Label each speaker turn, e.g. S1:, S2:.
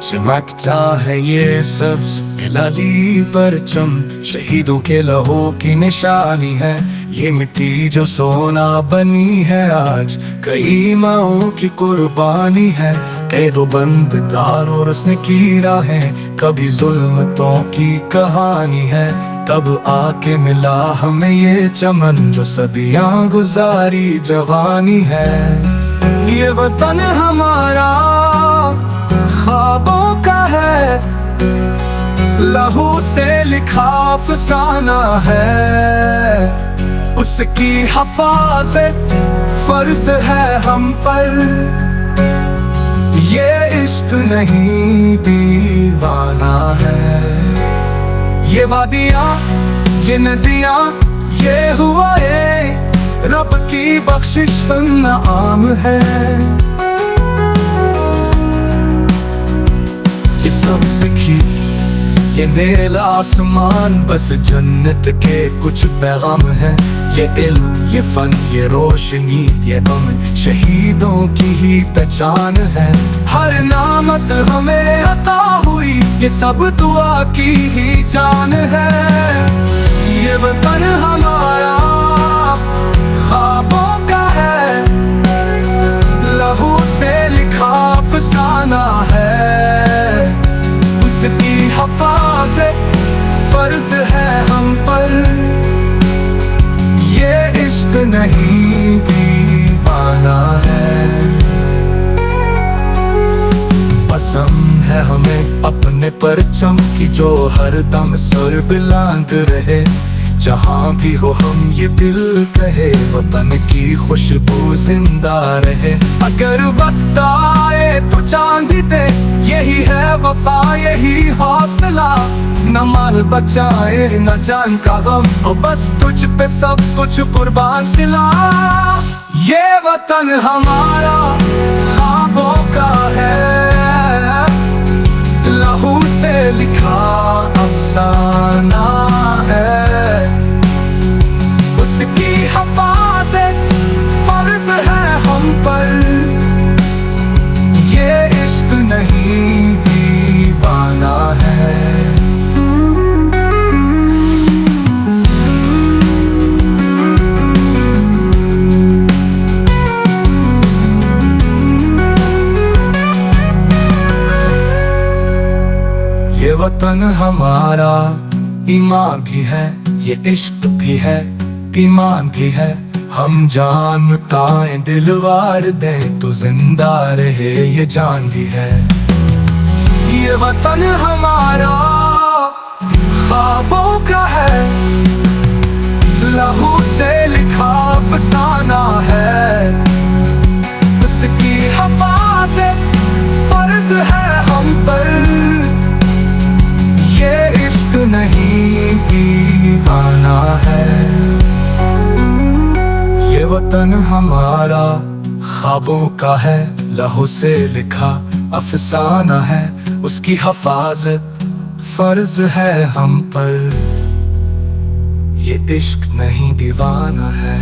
S1: चमकता है ये सब्ज हिलाली परचम, शहीदों के लहू की निशानी है ये मिट्टी जो सोना बनी है आज। कई माओं की कुर्बानी है, कैदो बंद दारों रस्ने की राहें, कभी जुल्मतों की कहानी है। तब आके मिला हमें ये चमन जो सदियां गुजारी जवानी है। ये वतन हमारा ख्वाबों का है, लहू से लिखा अफसाना है। उसकी हिफाजत फर्ज है हम पर, ये इश्क नहीं दीवाना है। ये वादियाँ ये नदियाँ ये हुआ ये रब की बख्शिश नाम है। ये सब सीखी ये नीला आसमान बस जन्नत के कुछ पैगाम है। ये इल्म ये फन ये रोशनी ये अमन शहीदों की ही पहचान है। हर नामत हमें अता हुई ये सब दुआ की ही जान है। ये वतन हमारा ख्वाबों का है, लहू से लिखा अफसाना है। उसकी हिफाजत फर्ज है हम पर, ये इश्क नहीं दीवाना है। पसंद है हमें अपने परचम की जो हर दम सर बुलंद रहे। जहाँ भी हो हम ये दिल कहे वतन की खुशबू जिंदा रहे। अगर वक्त आए तो जान भी दे, यही है वफा यही हौसला। न माल बचाए न जान का गम, और बस तुझ पे सब कुछ कुर्बान सिला। ये वतन हमारा ख्वाबों का है, लहू से लिखा अफसाना है। उसकी हिफाजत फर्ज है हम पर, ये इश्क नहीं दीवाना है। ये वतन हमारा ईमान भी है, ये इश्क भी है, ईमान भी है। हम जान लुटाएं दिलवार दें तो जिंदा रहे ये जान भी है। ये वतन हमारा ख्वाबों का है, लहू से लिखा अफसाना है। उसकी हिफाजत फर्ज है हम पर, ये इश्क नहीं दीवाना है। ये वतन हमारा ख्वाबों का है, लहू से लिखा अफसाना है। उसकी हिफाजत फर्ज है हम पर, ये इश्क नहीं दीवाना है।